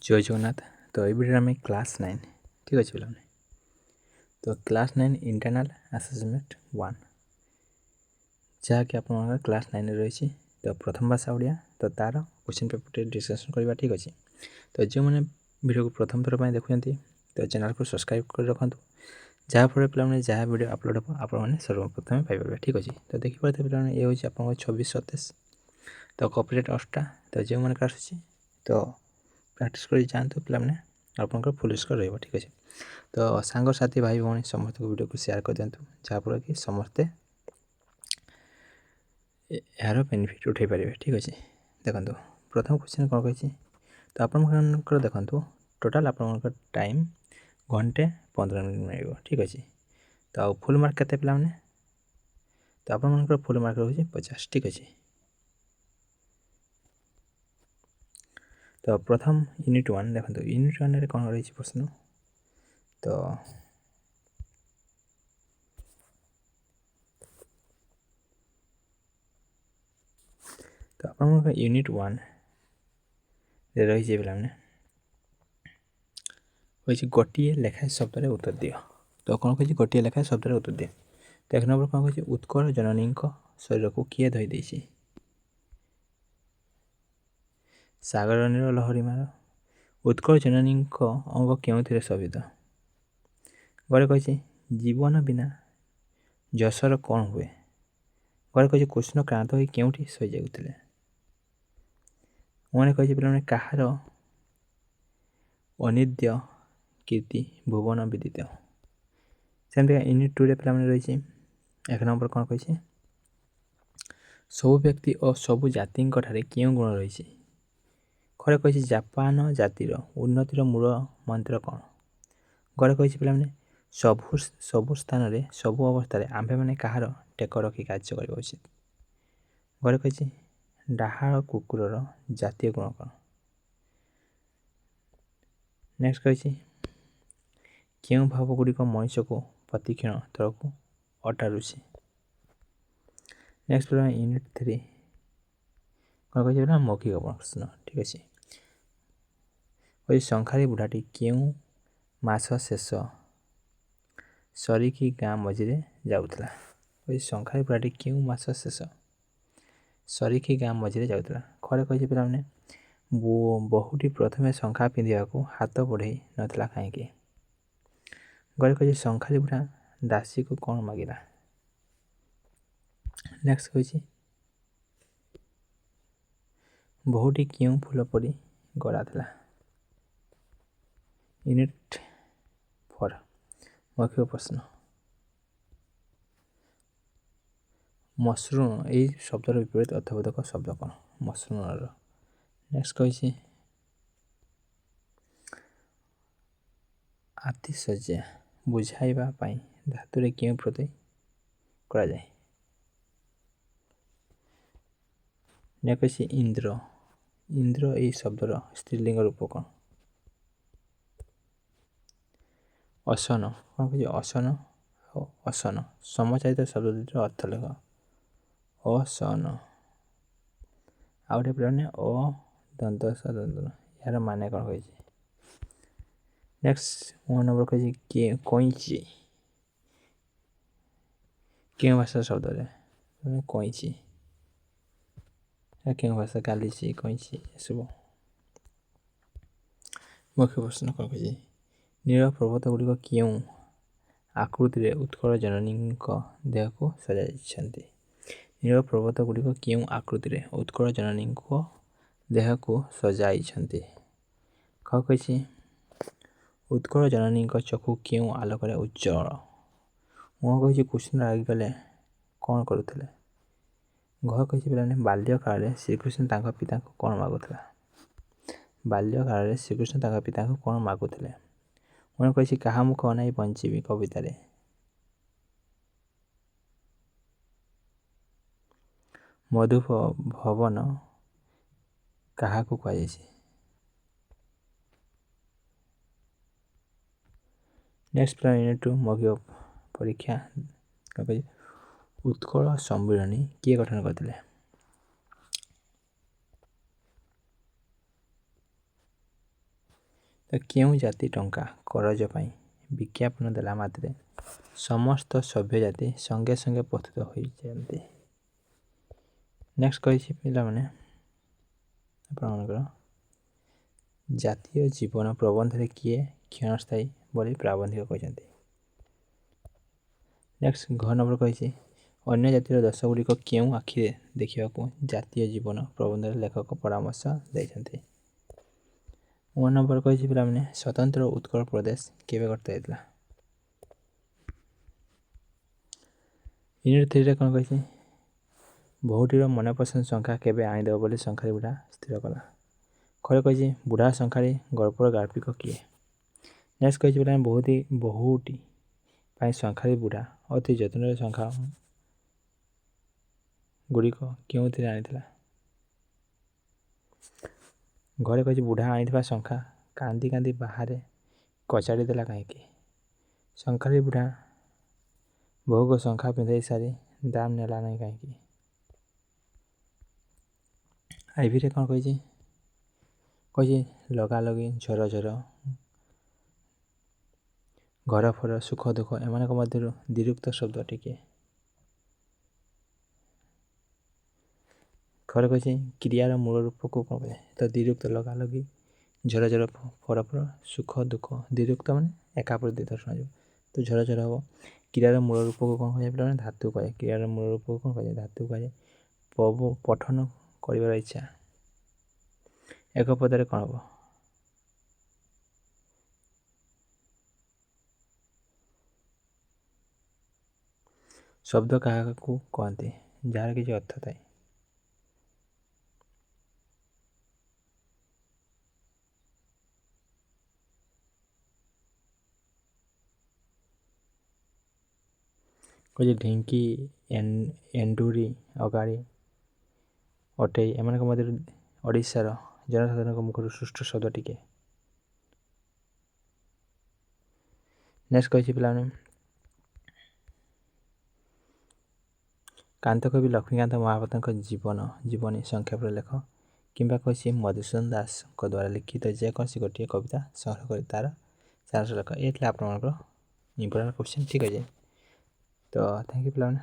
जय जगन्नाथ। तो ये आम क्लास 9 ठीक अच्छे पे। तो क्लास 9 इंटरनल आसेसमेंट 1 जहाँकि आप क्लास 9 रही। तो प्रथम भाषा ओडिया तो तार क्वेश्चन पेपर डिस्कसन करवा ठीक अच्छे। तो जो मैंने वीडियो को प्रथम थर पर देखुं तो चैनल को सब्सक्राइब कर रखु जहाँफल पे जहाँ वीडियो अपलोड हम आपने सर्वप्रथम पाइपर ठीक अच्छे। तो देखिए पे ये हूँ आप 26-27 तो कॉपीराइट 8टा तो जो मैंने क्लास तो प्रैक्टिस कर जातु पे आपंकर फुल स्कोर रही ठीक अच्छे। तो सांगसाथी भाई भाई समस्त वीडियो को शेयर कर दिंतु जहाँफल कि समस्ते यार बेनिफिट उठे पारे ठीक अच्छे। देखो प्रथम क्वेश्चन कौन कही तो आपंकर देखो टोटाल आप टाइम घंटे 15 मिनट मिल ठीक अच्छे। तो फुल मार्क के पे तो आप फुल मार्क रोचे 50 ठीक अच्छे। तो प्रथम यूनिट 1 देखो यूनिट 1 कौन रही प्रश्न तो आप यूनिट 1 रही पे गोटे लेखाएं शब्द उत्तर दियो। तो कौन कही गोटे लेखाएं शब्द उत्तर दियो। तो 1 नंबर कौन कही उत्कल जननी शरीर को किए धोई देसी सागर नीर लहरी मार उत्कल जननी अंग क्यों शोभित गड़े कही जीवन बिना जशर कौन हुए गड़े कही कृष्ण क्रांत हो क्यों शई जाऊे मैंने कही पे कहार अनिद्य कीर्ति भुवन विदित सेमती यूनिट 2 पे रही 1 नंबर कौन कही सबु व्यक्ति और सबु जाति क्यों गुण रही खड़े कही जापान जातिर उन्नतिर मूल मंत्र कौन गड़े कही पे सबु सबु स्थान में सबु अवस्था आम्भे मैंने कहार टेक रखी कार्य करवा उचित गड़े कही डाहाड़ कुकुर जातीय गुण कौन नेक्स्ट कही क्यों भावगुड़िक मनीष को प्रतिक्षण तलक अटारुची नेक्स्ट यूनिट 3 कौन कही मौखिक प्रश्न ठीक अच्छे। कही शंखारी बुढ़ाटी क्यों मास शेष सरिकी गाँ मझे जाऊला कही शंखारी बुढ़ाटी क्यों मास शेष सरिकी गाँ मझे जाऊला खड़े कही पे बहुटी प्रथम शंखा पिंधा हाथ बढ़े नाला कहीं गड़े कही शंखारी बुढ़ा दासी को कौन मागिला नेक्स्ट कही बहुटी क्यों फूल पड़ी गड़ा था यूनिट 4 मौखिक प्रश्न मसृण यही शब्दर विपरीत अर्थबोधक शब्द कौन मसृण नेक्स्ट कही आतिशଯ୍या बुझाइबा धातु क्यों प्रत्यय करा जाए नेक्स्ट कही इंद्र इंद्र यही शब्दर स्त्रीलिंग रूप कौन असन कौन कही असन असन समचारित शब्द अर्थ लेख असन आउटे पे अदंत यार माने कौन कही नेक्स्ट 1 नंबर कही कईची क्यों भाषा शब्द कईची क्यों भाषा गालीची कईची सब मुख्य प्रश्न कौन कही नील पर्वत गुड़िक क्यों आकृति उत्कल जननी देह को सजाई नील पर्वत गुड़िक क्यों आकृति उत्कल जननी देह को सजाई कौन कही उत्कल जननी चक्षु क्यों आलोक उज्जवल मुह कही कृष्ण रागिगले कौन करुले घ कही पे बाल्य काल श्रीकृष्ण पिता को कौन मागुला बाल्य काल श्रीकृष्ण पिता को कौन मागुले मैंने कही क्या मुख अनाई बंची कवितार मधु भवन क्या कहुई नेक्स्ट यूनिट 2 मौखिक परीक्षा कही उत्कल सम्मिलनी किए गठन करते ତ କେଉଁ ଜାତି ଟଙ୍କା କରଜ ପାଇଁ ବିଜ୍ଞାପନ ଦେଲା ମାତ୍ରେ ସମସ୍ତ ସଭ୍ୟ ଜାତି ସଙ୍ଗେ ସଙ୍ଗେ ପତିତ ହୋଇଯାଆନ୍ତି। ନେକ୍ସଟ କହିଛି ପିଲାମାନେ ଆପଣମାନଙ୍କର ଜାତୀୟ ଜୀବନ ପ୍ରବନ୍ଧରେ କିଏ କ୍ଷଣସ୍ଥାୟୀ ବୋଲି ପ୍ରାବନ୍ଧିକ କହିଛନ୍ତି। ନେକ୍ସଟ ଘ ନମ୍ବର କହିଛି ଅନ୍ୟ ଜାତିର ଦୋଷଗୁଡ଼ିକ କେଉଁ ଆଖିରେ ଦେଖିବାକୁ ଜାତୀୟ ଜୀବନ ପ୍ରବନ୍ଧରେ ଲେଖକ ପରାମର୍ଶ ଦେଇଛନ୍ତି। 1 ନମ୍ବର କହିଛି ପିଲାମାନେ ସ୍ୱତନ୍ତ୍ର ଉତ୍କଳ ପ୍ରଦେଶ କେବେ ଗଠିତ ହେଇଥିଲା। ୟୁନିଟ୍ 3ରେ କ'ଣ କହିଛି ବହୁଟିର ମନପସନ୍ଦ ସଂଖ୍ୟା କେବେ ଆଣିଦେବ ବୋଲି ଶଙ୍ଖାରୀ ବୁଢ଼ା ସ୍ଥିର କଲା। ଖରେ କହିଛି ବୁଢ଼ା ଶଙ୍ଖାରୀ ଗଳ୍ପର ଗାଳ୍ପିକ କିଏ। ନେକ୍ସଟ କହିଛି ପିଲାମାନେ ବହୁଟି ପାଇଁ ଶଙ୍ଖାରୀ ବୁଢ଼ା ଅତି ଯତ୍ନରେ ସଂଖ୍ୟା ଗୁଡ଼ିକ କେଉଁଥିରେ ଆଣିଥିଲା। ଘରେ କହିଛି ବୁଢ଼ା ଆଣିଥିବା ଶଙ୍ଖା କାନ୍ଦି କାନ୍ଦି ବାହାରେ କଚାଡ଼ି ଦେଲା କାହିଁକି। ଶଙ୍ଖାରୀ ବୁଢ଼ା ବୋହୂକୁ ଶଙ୍ଖା ପିନ୍ଧାଇ ସାରି ଦାମ ନେଲା ନାହିଁ କାହିଁକି। ଆଇଭିରେ କ'ଣ କହିଛି ଲଗାଲଗି ଝର ଝର ଘର ଫର ସୁଖ ଦୁଃଖ ଏମାନଙ୍କ ମଧ୍ୟରୁ ଦ୍ୱିରୁକ୍ତ ଶବ୍ଦ ଟିକିଏ। ଖରେ କହିଛି କ୍ରିୟାର ମୂଳ ରୂପକୁ କ'ଣ କହିଲେ ତ ଦ୍ୱିରୁକ୍ତ ଲଗାଲଗି ଝର ଝର ଫର ଫର ସୁଖ ଦୁଃଖ ଦ୍ୱିରୁକ୍ତ ମାନେ ଏକାପରି ଦ୍ୱିତୀୟ ଶୁଣାଯିବ ତ ଝର ଝର ହେବ। କ୍ରିୟାର ମୂଳ ରୂପକୁ କ'ଣ କୁହାଯାଏ ପିଲାମାନେ ଧାତୁ କୁହାଯାଏ। କ୍ରିୟାର ମୂଳ ରୂପକୁ କ'ଣ କୁହାଯାଏ ଧାତୁ କୁହାଯାଏ। ପଠନ କରିବାର ଇଚ୍ଛା ଏକ ପଦରେ କ'ଣ ହେବ ଶବ୍ଦ କାହାକୁ କହନ୍ତି ଯାହାର କିଛି ଅର୍ଥ ଥାଏ। କହିଛି ଢିଙ୍କି ଏଣ୍ଡୁରି ଅଗାଡ଼ି ଅଟେଇ ଏମାନଙ୍କ ମଧ୍ୟରୁ ଓଡ଼ିଶାର ଜନସାଧାରଣଙ୍କ ମୁଖରୁ ସୃଷ୍ଟ ଶବ୍ଦ ଟିକିଏ। ନେକ୍ସଟ କହିଛି ପିଲାମାନେ କାନ୍ତକବି ଲକ୍ଷ୍ମୀକାନ୍ତ ମହାପାତ୍ରଙ୍କ ଜୀବନୀ ସଂକ୍ଷେପରେ ଲେଖ କିମ୍ବା କହିଛି ମଧୁସୂଦନ ଦାସଙ୍କ ଦ୍ୱାରା ଲିଖିତ ଯେକୌଣସି ଗୋଟିଏ କବିତା ସଂଗ୍ରହ କରି ତାର ସାରାଂଶ ଲେଖ। ଏ ଥିଲା ଆପଣମାନଙ୍କର ଇମ୍ପୋର୍ଟାଣ୍ଟ କ୍ୱେଶ୍ଚିନ୍। ଠିକ୍ ଅଛି ତ ଥ୍ୟାଙ୍କ ୟୁ ପିଲାମାନେ।